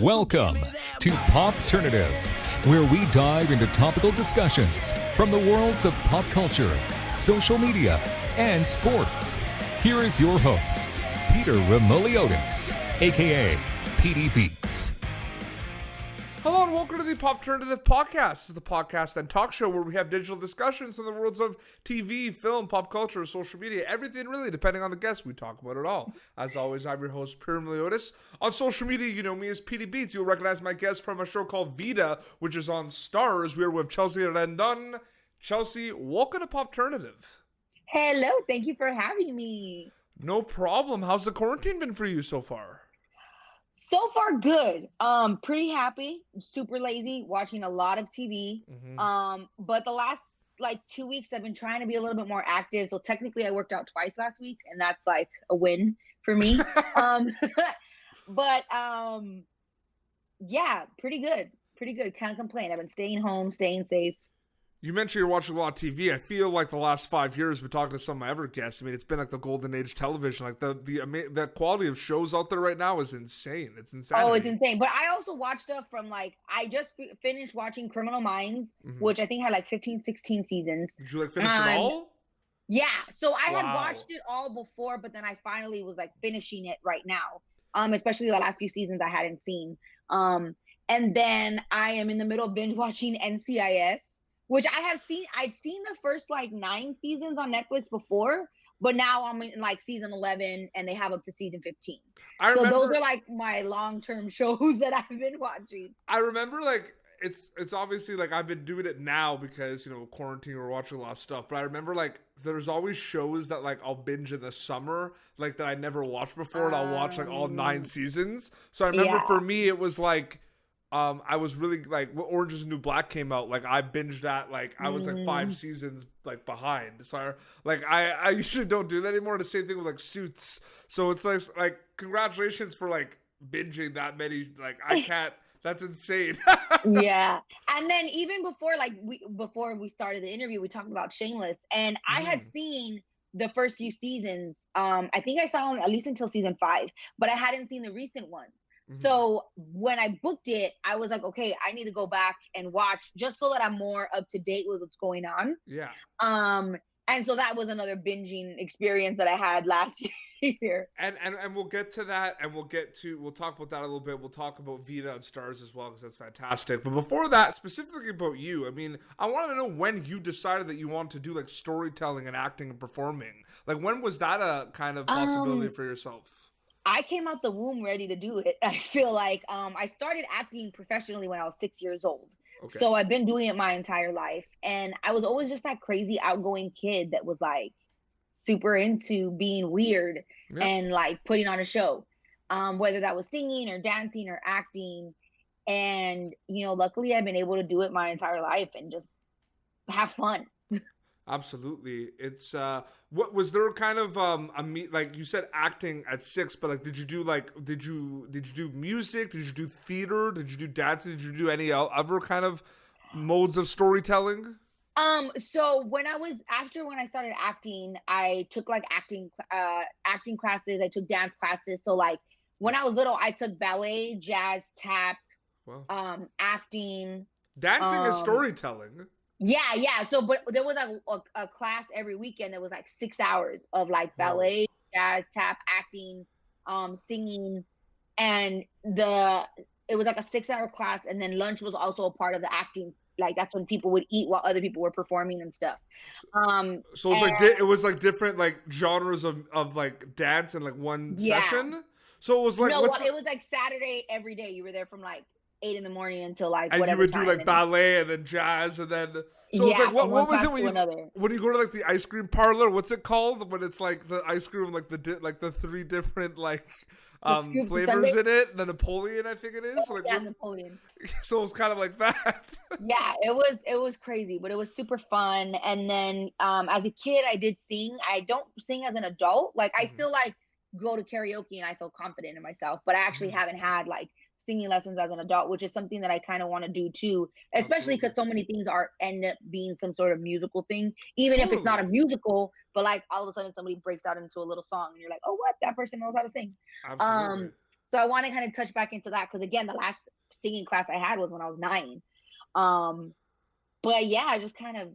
Welcome to Popternative, where we dive into topical discussions from the worlds of pop culture, social media, and sports. Here is your host, Peter Remoliotis, aka PD Beats. Hello and welcome to the Popternative podcast. This is the podcast and talk show where we have digital discussions on the worlds of TV, film, pop culture, social media, everything really, depending on the guest. We talk about it all. As always, I'm your host, Peter Remoliotis. On social media, you know me as PD Beats. You'll recognize my guest from a show called Vida, which is on Stars. We're with Chelsea Rendon. Chelsea, welcome to Popternative. Hello, thank you for having me. No problem. How's the quarantine been for you so far? So far, good. Pretty happy. Super lazy, watching a lot of TV. But the last 2 weeks, I've been trying to be a little bit more active. So technically, I worked out twice last week, and that's like a win for me. But yeah, pretty good. Pretty good. Can't complain. I've been staying home, staying safe. You mentioned you're watching a lot of TV. I feel like the last 5 years, been talking to some of my other guests. I mean, it's been like the golden age television. Like the quality of shows out there right now is insane. It's insane. Oh, it's insane. But I also watch stuff from I just finished watching Criminal Minds, which I think had 15, 16 seasons. Did you finish it all? Yeah. So I had watched it all before, but then I finally was finishing it right now. Especially the last few seasons I hadn't seen. And then I am in the middle of binge watching NCIS. Which I'd seen the first 9 seasons on Netflix before, but now I'm in season 11 and they have up to season 15. So those are my long-term shows that I've been watching. I remember it's obviously I've been doing it now because, quarantine, we're watching a lot of stuff. But I remember there's always shows that I'll binge in the summer, that I never watched before, and I'll watch all 9 seasons. So I remember for me it was I was really when Orange is the New Black came out, I binged that, I was 5 seasons behind. So I usually don't do that anymore. The same thing with Suits. So it's congratulations for binging that many. I can't. That's insane. Yeah. And then even before before we started the interview, we talked about Shameless, and I had seen the first few seasons. I think I saw them at least until season 5, but I hadn't seen the recent ones. So when I booked it, I was like, okay, I need to go back and watch just so that I'm more up to date with what's going on. Yeah. And so that was another binging experience that I had last year. And we'll get to that, and we'll talk about that a little bit. We'll talk about Vida and Stars as well, because that's fantastic. But before that, specifically about you, I mean, I want to know when you decided that you wanted to do storytelling and acting and performing. When was that a kind of possibility for yourself? I came out the womb ready to do it. I feel like I started acting professionally when I was 6 years old. Okay. So I've been doing it my entire life. And I was always just that crazy outgoing kid that was super into being weird and putting on a show, whether that was singing or dancing or acting. And, luckily I've been able to do it my entire life and just have fun. Absolutely. It's what was there kind of you said acting at 6, but did you do did you do music? Did you do theater? Did you do dancing? Did you do any other kind of modes of storytelling? So when I started acting, I took acting classes, I took dance classes. So when I was little, I took ballet, jazz, tap, acting. Dancing is storytelling. Yeah. So, but there was a class every weekend that was 6 hours of ballet, jazz, tap, acting, singing, and it was a 6-hour class, and then lunch was also a part of the acting. That's when people would eat while other people were performing and stuff. So it was different genres of dance in one session. So it was it was Saturday every day. You were there from 8 in the morning until and whatever time. And you would do ballet and then jazz and then. So it's what was it when you go to the ice cream parlor? What's it called when it's the ice cream the 3 different flavors in it? The Napoleon, I think it is. Napoleon. So it was kind of like that. Yeah, it was crazy, but it was super fun. And then as a kid, I did sing. I don't sing as an adult. I still go to karaoke and I feel confident in myself, but I actually haven't had singing lessons as an adult, which is something that I kind of want to do too, especially because so many things end up being some sort of musical thing, even if it's not a musical, but all of a sudden somebody breaks out into a little song and you're like, oh, what? That person knows how to sing. Absolutely. So I want to kind of touch back into that because again, the last singing class I had was when I was 9. But yeah, I just kind of,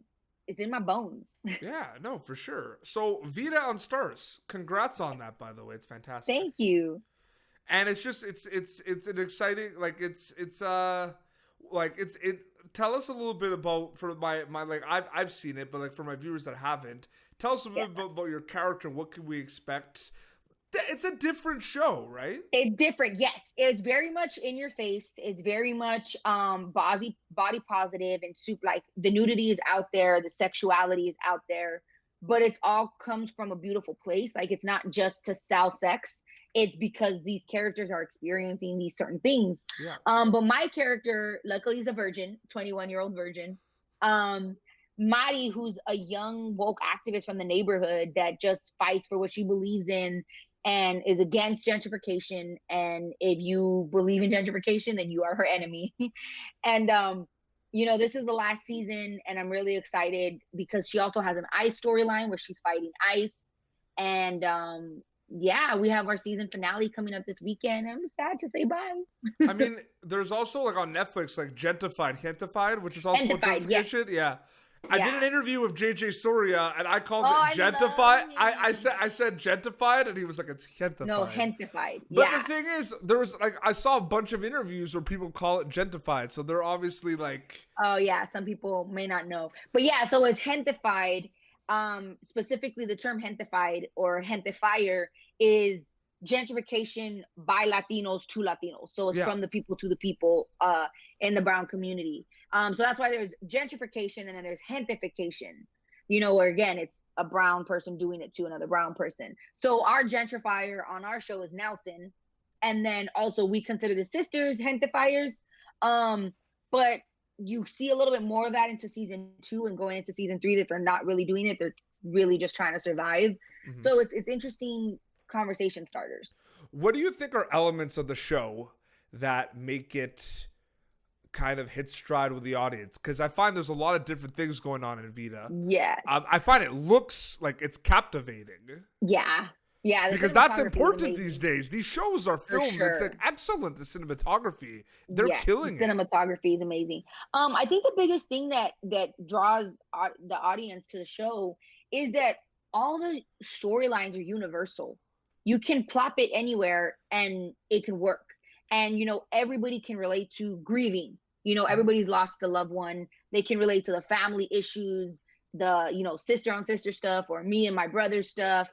it's in my bones. Yeah, no, for sure. So Vida on Stars, congrats on that, by the way. It's fantastic. Thank you. And it's just it's an exciting, like it. Tell us a little bit about, for my like I've seen it, but like for my viewers that haven't, tell us a little bit about your character. What can we expect? It's a different show, right? It's different, yes. It's very much in your face. It's very much body positive and like the nudity is out there, the sexuality is out there, but it all comes from a beautiful place. Like it's not just to sell sex. It's because these characters are experiencing these certain things. Yeah. But my character, luckily, is a virgin, 21-year-old virgin. Mari, who's a young woke activist from the neighborhood that just fights for what she believes in and is against gentrification. And if you believe in gentrification, then you are her enemy. And this is the last season, and I'm really excited because she also has an ICE storyline where she's fighting ICE. And yeah, we have our season finale coming up this weekend. I'm sad to say bye. I mean, there's also like on Netflix, like Gentified, which is also about gentrification. Yeah. I did an interview with JJ Soria, and I called it Gentified. I said Gentified, and he was like, it's Gentified. No, Gentified. But the thing is, there was like, I saw a bunch of interviews where people call it Gentified, so they're obviously like. Oh yeah, some people may not know, but yeah, so it's Gentified. Specifically, the term Gentified or Gentifier is gentrification by Latinos to Latinos. So it's from the people to the people in the brown community. So that's why there's gentrification and then there's gentification, where again, it's a brown person doing it to another brown person. So our gentrifier on our show is Nelson. And then also we consider the sisters gentifiers. But you see a little bit more of that into season 2 and going into season 3 that they're not really doing it. They're really just trying to survive. Mm-hmm. So it's interesting conversation starters. What do you think are elements of the show that make it kind of hit stride with the audience? Because I find there's a lot of different things going on in Vida. Yes. I find it looks like it's captivating. Yeah. Yeah. Because that's important these days. These shows are filmed. Sure. It's like excellent. The cinematography. They're killing it. Cinematography is amazing. I think the biggest thing that draws the audience to the show is that all the storylines are universal. You can plop it anywhere and it can work. And, everybody can relate to grieving. Everybody's lost a loved one. They can relate to the family issues, the, sister on sister stuff, or me and my brother stuff.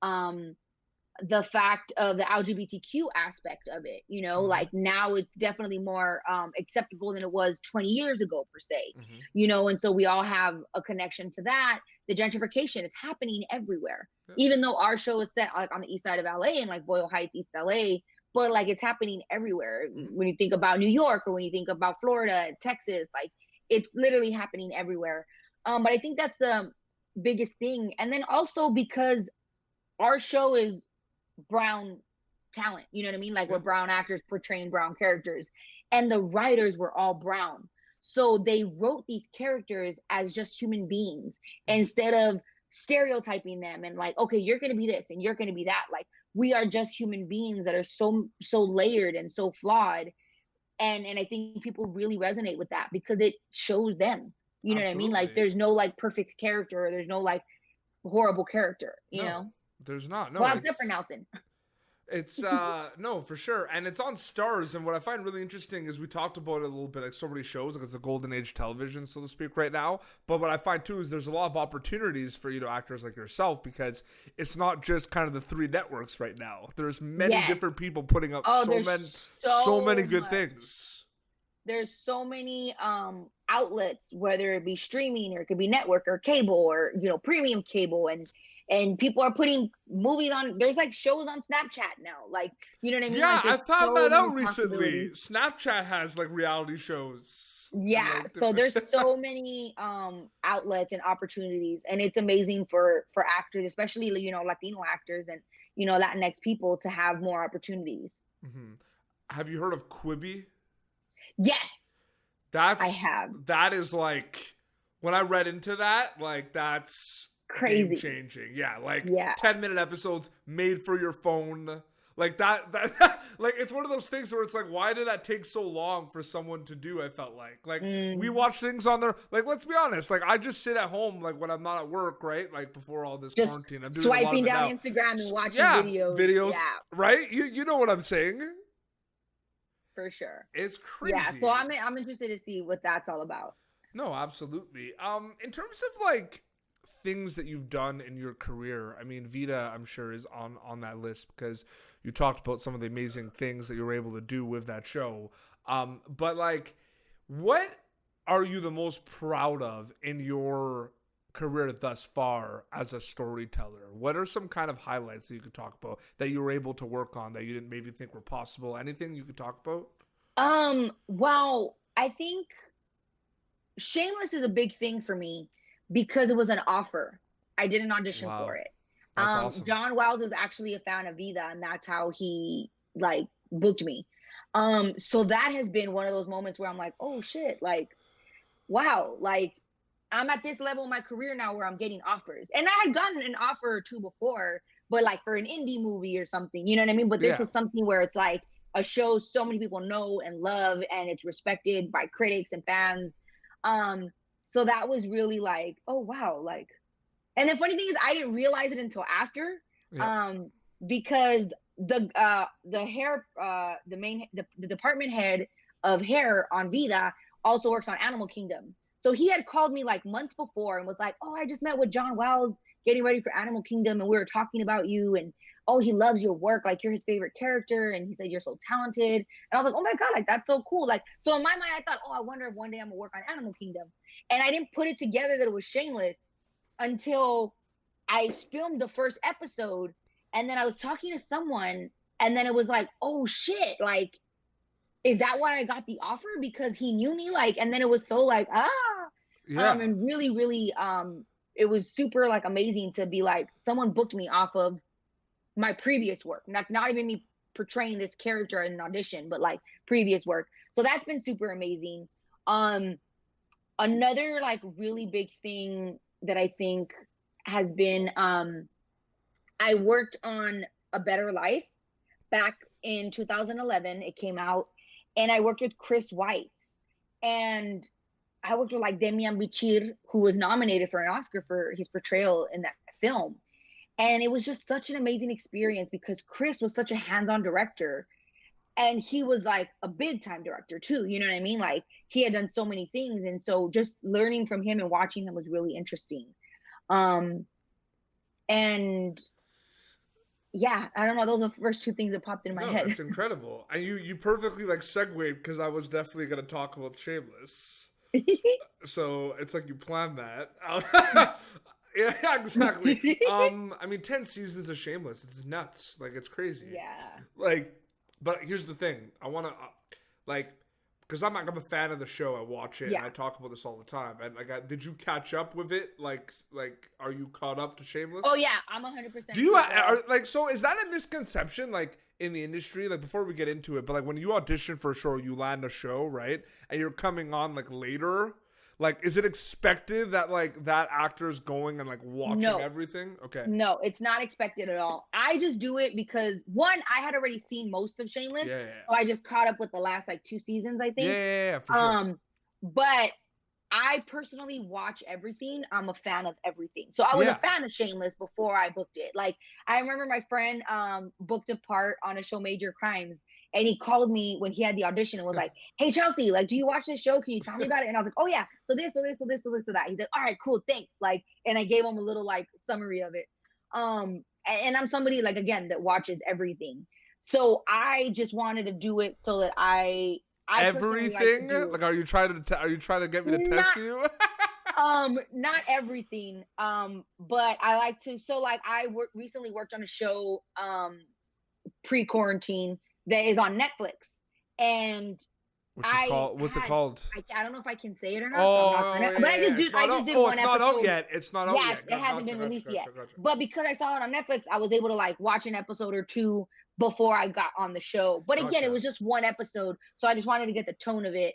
The fact of the LGBTQ aspect of it, like now it's definitely more acceptable than it was 20 years ago, per se, and so we all have a connection to that. The gentrification is happening everywhere, even though our show is set like on the east side of LA and like Boyle Heights, East LA, but like it's happening everywhere. When you think about New York or when you think about Florida, Texas, like it's literally happening everywhere. But I think that's the biggest thing. And then also because our show is brown talent, you know what I mean? Like we're brown actors portraying brown characters, and the writers were all brown. So they wrote these characters as just human beings instead of stereotyping them and like, okay, you're going to be this and you're going to be that. Like we are just human beings that are so layered and so flawed. And I think people really resonate with that because it shows them, you know what I mean? Like there's no like perfect character, or there's no like horrible character, you know? There's not. No, well, except for Nelson. It's no, for sure. And it's on Stars. And what I find really interesting is we talked about it a little bit, like so many shows, like it's the golden age television, so to speak, right now. But what I find too is there's a lot of opportunities for, actors like yourself, because it's not just kind of the 3 networks right now. There's many different people putting up so many good things. There's so many outlets, whether it be streaming or it could be network or cable or, premium cable, and people are putting movies on. There's like shows on Snapchat now. Like, you know what I mean? Yeah, like, I found that out recently. Snapchat has like reality shows. Yeah. So there's so many outlets and opportunities, and it's amazing for actors, especially, Latino actors and, Latinx people to have more opportunities. Mm-hmm. Have you heard of Quibi? Yes. I have. That is like, when I read into that, like that's crazy, game changing. Yeah, like 10-minute episodes made for your phone. Like that like it's one of those things where it's like, why did that take so long for someone to do? I felt like we watch things on there, like, let's be honest, like I just sit at home, like when I'm not at work, right, like before all this just quarantine, I'm doing swiping a lot down of it now. Instagram and watching videos. Yeah, right, you know what I'm saying, for sure. it's crazy. Yeah, so I'm interested to see what that's all about. No, absolutely. In terms of like things that you've done in your career, I mean, Vida, I'm sure, is on that list because you talked about some of the amazing things that you were able to do with that show. But like, what are you the most proud of in your career thus far as a storyteller? What are some kind of highlights that you could talk about that you were able to work on that you didn't maybe think were possible? Anything you could talk about? Well, I think Shameless is a big thing for me because it was an offer. I did an audition for it. That's awesome. John Wells was actually a fan of Vida, and that's how he like booked me. So that has been one of those moments where I'm like, oh shit, like, wow, like I'm at this level in my career now where I'm getting offers. And I had gotten an offer or two before, but like for an indie movie or something, you know what I mean? But this is something where it's like a show so many people know and love, and it's respected by critics and fans. So that was really like, oh wow, like, and the funny thing is I didn't realize it until after, because the department head of hair on Vida also works on Animal Kingdom. So he had called me like months before and was like, oh, I just met with John Wells getting ready for Animal Kingdom, and we were talking about you, and oh, he loves your work, like you're his favorite character, and he said you're so talented. And I was like, oh my God, like that's so cool. Like, so in my mind, I thought, oh, I wonder if one day I'm gonna work on Animal Kingdom. And I didn't put it together that it was Shameless until I filmed the first episode, and then I was talking to someone, and then it was like, oh shit, like, is that why I got the offer? Because he knew me, like, and then it was so like, and really, really, it was super like amazing to be like, someone booked me off of my previous work, not even me portraying this character in an audition, but like previous work. So that's been super amazing. Another like really big thing that I think has been, I worked on A Better Life back in 2011. It came out, and I worked with Chris Weitz, and I worked with like Demian Bichir, who was nominated for an Oscar for his portrayal in that film. And it was just such an amazing experience because Chris was such a hands-on director, and he was like a big time director too. You know what I mean? Like he had done so many things. And so just learning from him and watching him was really interesting. And yeah, I don't know. Those are the first two things that popped in my head. That's incredible. And you perfectly like segued, because I was definitely going to talk about Shameless. So it's like you planned that. Yeah, exactly. I mean, 10 seasons of Shameless. It's nuts. Like, it's crazy. Yeah. Like, but here's the thing. I want to, like, because I'm a fan of the show. I watch it, and I talk about this all the time. And like, did you catch up with it? Like, are you caught up to Shameless? Oh yeah, I'm 100%. Do you like? So is that a misconception, like in the industry? Like before we get into it, but like when you audition for a show, or you land a show, right? And you're coming on like later. Like, is it expected that like that actor's going and like watching everything? Okay. No, it's not expected at all. I just do it because one, I had already seen most of Shameless. Yeah. So I just caught up with the last like 2 seasons, I think. Yeah, for sure. But I personally watch everything. I'm a fan of everything. So I was a fan of Shameless before I booked it. Like I remember my friend booked a part on a show, Major Crimes, and he called me when he had the audition and was like, hey Chelsea, like, do you watch this show? Can you tell me about it? And I was like, oh yeah, so this, so this, so this, so this, so that. He's like, all right, cool, thanks. Like, and I gave him a little like summary of it. And I'm somebody like, again, that watches everything. So I just wanted to do it so that I everything? Like, are you trying to get me to test you? Not everything. But I like to. So like, I recently worked on a show, pre-quarantine, that is on Netflix, and what's it called? I don't know if I can say it or not. But I just did one episode. It's not out yet. It's not out yet. It hasn't been released yet. But because I saw it on Netflix, I was able to like watch an episode or two before I got on the show. But again, it was just one episode, so I just wanted to get the tone of it.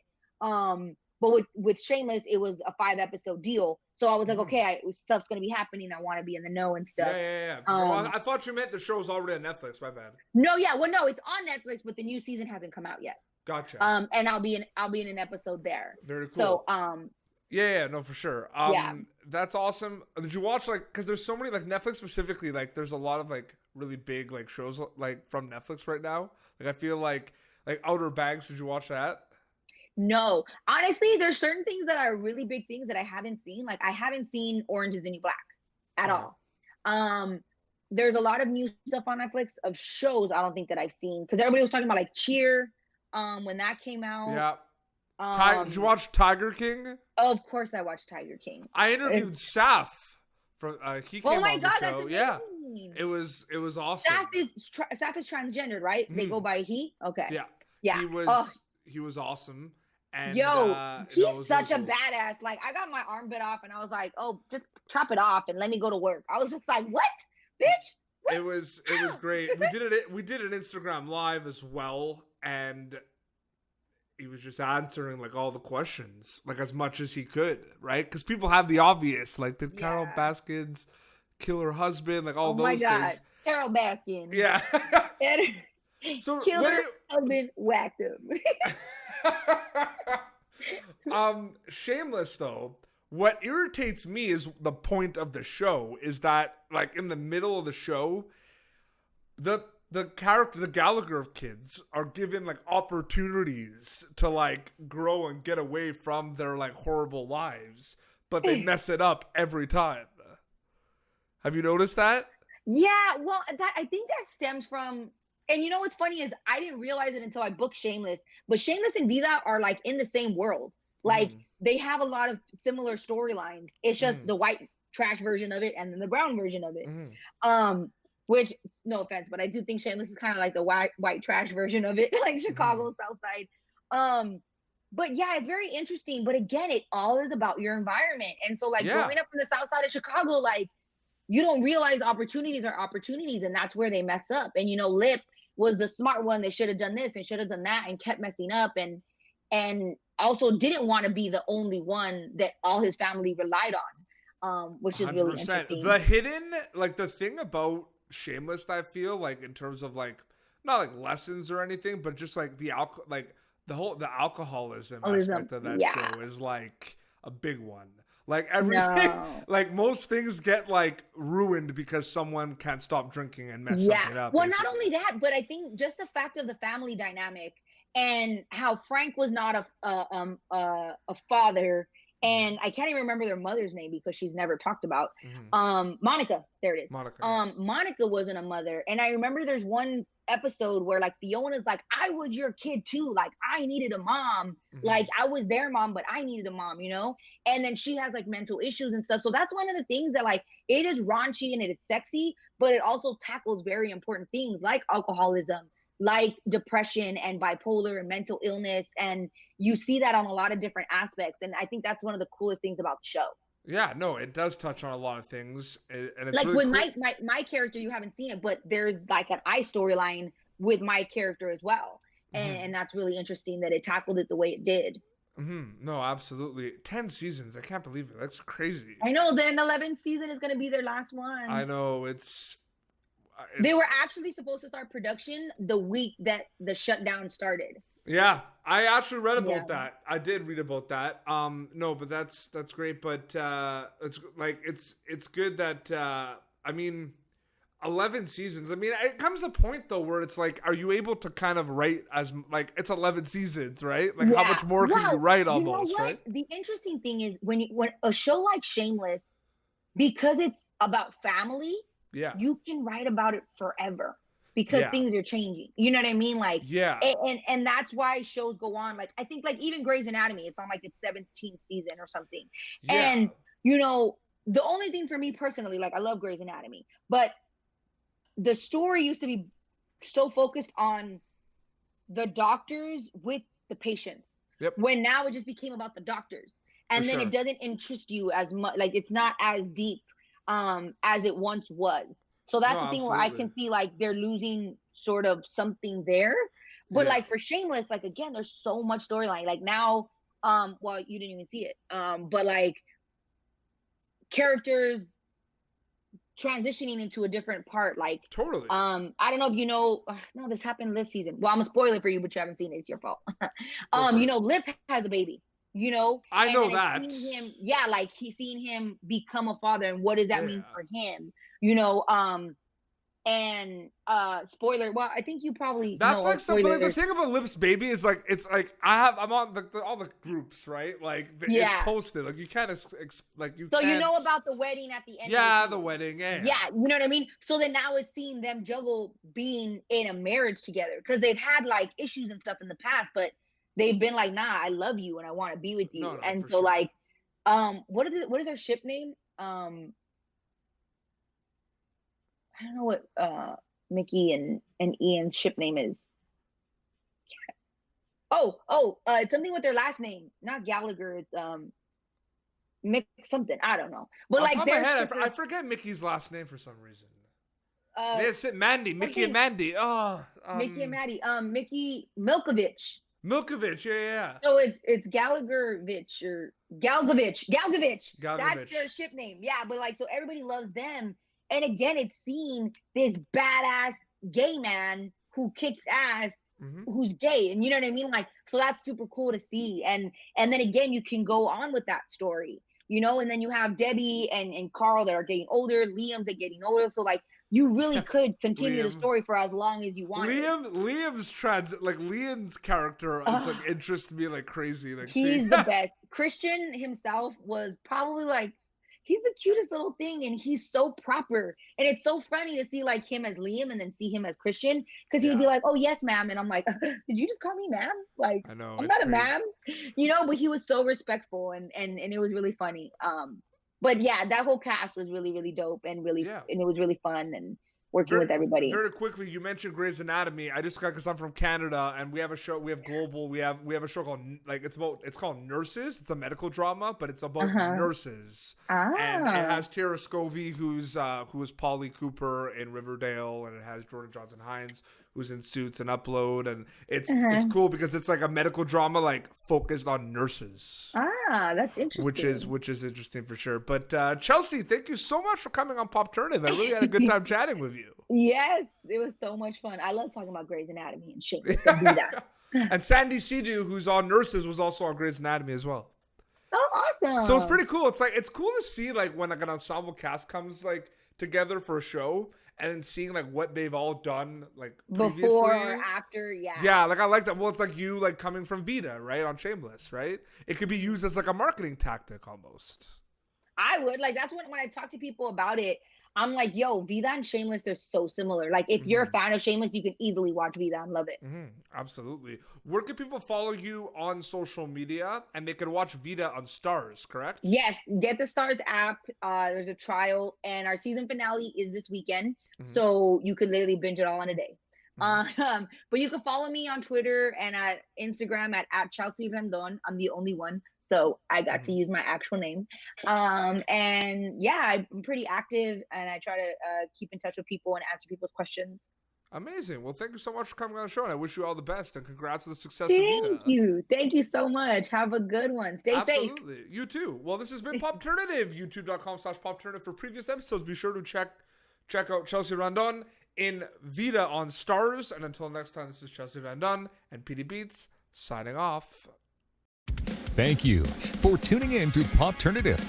But with Shameless, it was a 5-episode deal. So I was like, okay, stuff's gonna be happening. I want to be in the know and stuff. Yeah. Well, I thought you meant the show's already on Netflix. My bad. No, yeah, well, no, it's on Netflix, but the new season hasn't come out yet. Gotcha. And I'll be in an episode there. Very cool. So, yeah, no, for sure. Yeah. That's awesome. Did you watch, like, because there's so many, like, Netflix specifically, like, there's a lot of, like, really big, like, shows, like, from Netflix right now. Like, I feel like Outer Banks, did you watch that? No, honestly, there's certain things that are really big things that I haven't seen. Like, I haven't seen Orange is the New Black at all. There's a lot of new stuff on Netflix of shows I don't think that I've seen, because everybody was talking about, like, Cheer, when that came out. Yeah. Did you watch Tiger King? Of course, I watched Tiger King. I interviewed Saf from he came on the show. That's amazing. Yeah, it was awesome. Saf is transgendered, right? They go by he. Okay. Yeah. He was awesome. And he's such a badass. Like, I got my arm bit off, and I was like, oh, just chop it off and let me go to work. I was just like, what, bitch? What? It was great. We did an Instagram live as well, and he was just answering, like, all the questions, like, as much as he could, right? Because people have the obvious, like, did Carol Baskins kill her husband, like, all those things. Carol Baskin. Yeah. So killed her husband, whacked him. Shameless, though, what irritates me is the point of the show is that, like, in the middle of the show, the character, the Gallagher kids, are given, like, opportunities to, like, grow and get away from their, like, horrible lives, but they mess it up every time. Have you noticed that? Yeah, well, I think that stems from, and you know what's funny is I didn't realize it until I booked Shameless, but Shameless and Vida are, like, in the same world. Like, they have a lot of similar storylines. It's just the white trash version of it and then the brown version of it. Which, no offense, but I do think Shameless is kind of like the white trash version of it, like Chicago South Side. But yeah, it's very interesting. But again, it all is about your environment. And so, like, growing up in the South Side of Chicago, like, you don't realize opportunities are opportunities, and that's where they mess up. And, you know, Lip was the smart one that should have done this and should have done that and kept messing up, and also didn't want to be the only one that all his family relied on, which is 100%. Really interesting. The hidden, like, the thing about Shameless, I feel like, in terms of, like, not like lessons or anything, but just like the alcoholism aspect of that show is like a big one. Like, everything, like, most things get, like, ruined because someone can't stop drinking and mess something up. Well, not only that, but I think just the fact of the family dynamic and how Frank was not a father, and I can't even remember their mother's name because she's never talked about. Monica, there it is. Monica wasn't a mother, and I remember there's one episode where, like, Fiona's like, I was your kid too, like, I needed a mom, like, I was their mom, but I needed a mom, you know. And then she has, like, mental issues and stuff. So that's one of the things that, like, it is raunchy and it is sexy, but it also tackles very important things like alcoholism, like depression and bipolar and mental illness, and you see that on a lot of different aspects. And I think that's one of the coolest things about the show. Yeah, no, it does touch on a lot of things, and it's like, really with cool. my character, you haven't seen it, but there's, like, an I storyline with my character as well, and that's really interesting that it tackled it the way it did. No, absolutely. 10 seasons, I can't believe it. That's crazy. I know. Then 11th season is going to be their last one. I know. They were actually supposed to start production the week that the shutdown started. Yeah, I actually read about that. I did read about that. No, but that's great. But it's like it's good that I mean, 11 seasons. I mean, it comes to a point though where it's like, are you able to kind of write as, like, it's 11 seasons, right? Like, how much more can you write almost, you know what? Right? The interesting thing is when a show like Shameless, because it's about family, you can write about it forever. Because things are changing. You know what I mean? Like, and that's why shows go on. Like, I think, like, even Grey's Anatomy, it's on, like, its 17th season or something. Yeah. And, you know, the only thing for me personally, like, I love Grey's Anatomy, but the story used to be so focused on the doctors with the patients. When now it just became about the doctors. And then it doesn't interest you as much. Like, it's not as deep as it once was. So that's the thing where I can see, like, they're losing sort of something there. But like, for Shameless, like, again, there's so much storyline. Like, now Well, you didn't even see it. But like characters transitioning into a different part, like Totally. I don't know if you know, no, this happened this season. Well, I'm a spoiler for you, but you haven't seen it. It's your fault. You know, Lip has a baby. You know, I know and that. seeing him, yeah, like he's seen him become a father, and what does that mean for him? You know, and spoiler. Well, I think you probably that's know like something. Like, the spoilers. thing about Lip's baby is like it's like I'm on all the groups, right? Like it's posted. Like you can't like you. So can't... you know about the wedding at the end. Yeah, of the wedding. Yeah, you know what I mean. So then now it's seeing them juggle being in a marriage together, because they've had like issues and stuff in the past, but they've been like, nah, I love you and I want to be with you. And so like, what is our ship name? I don't know what Mickey and Ian's ship name is. It's something with their last name, not Gallagher. It's Mick something. I don't know. But on like, top of my head, I forget Mickey's last name for some reason. It's Mandy, Mickey and Mandy. Mickey and Maddie. Mickey Milkovich. Milkovich, yeah. So it's Gallagher-vich or Galgovich. That's their ship name. Yeah, but like, so everybody loves them. And again, it's seeing this badass gay man who kicks ass, who's gay. And you know what I mean? Like, so that's super cool to see. And then again, you can go on with that story, you know, and then you have Debbie and Carl that are getting older, Liam's that getting older. So like, you really could continue the story for as long as you want. Liam's character is like interests me like crazy. Like he's the best. Christian himself was probably like, he's the cutest little thing, and he's so proper. And it's so funny to see like him as Liam and then see him as Christian, because he would be like, oh yes, ma'am. And I'm like, did you just call me ma'am? Like, I know, I'm not crazy. A ma'am, you know, but he was so respectful, and it was really funny. But yeah, that whole cast was really, really dope, and and it was really fun, and working with everybody. Very quickly, you mentioned Grey's Anatomy. I just got, because I'm from Canada, and we have a show. We have Global. We have a show called it's called Nurses. It's a medical drama, but it's about nurses. And it has Tara Scovey, who is Polly Cooper in Riverdale, and it has Jordan Johnson Hines, who's in Suits and Upload, and it's cool because it's like a medical drama like focused on nurses. That's interesting. Which is interesting for sure. But Chelsea, thank you so much for coming on Popternative. I really had a good time chatting with you. Yes, it was so much fun. I love talking about Grey's Anatomy and Shameless and Vida. And Sandy Sidhu, who's on Nurses, was also on Grey's Anatomy as well. Oh, awesome. So it's pretty cool. It's cool to see like when like an ensemble cast comes like together for a show, and then seeing like what they've all done like previously. Before or after, yeah, like I like that. Well, it's like you like coming from Vida, right, on Shameless, right? It could be used as like a marketing tactic almost. I would like, that's when I talk to people about it, I'm like, yo, Vida and Shameless are so similar. Like, if you're a fan of Shameless, you can easily watch Vida and love it. Absolutely. Where can people follow you on social media? And they can watch Vida on Stars, correct? Yes. Get the Stars app. There's a trial. And our season finale is this weekend. So you could literally binge it all in a day. But you can follow me on Twitter and at Instagram at Chelsea Rendon. I'm the only one. So I got to use my actual name. And yeah, I'm pretty active, and I try to keep in touch with people and answer people's questions. Amazing. Well, thank you so much for coming on the show, and I wish you all the best, and congrats on the success of Vida. Thank you so much. Have a good one. Stay safe. Absolutely. You too. Well, this has been Popternative. YouTube.com/Popternative for previous episodes. Be sure to check out Chelsea Rendon in Vida on Stars. And until next time, this is Chelsea Rendon and PD Beats signing off. Thank you for tuning in to Popternative.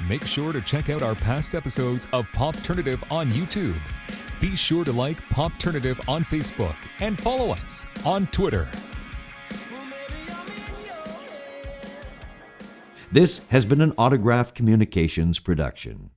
Make sure to check out our past episodes of Popternative on YouTube. Be sure to like Popternative on Facebook and follow us on Twitter. This has been an Autograph Communications production.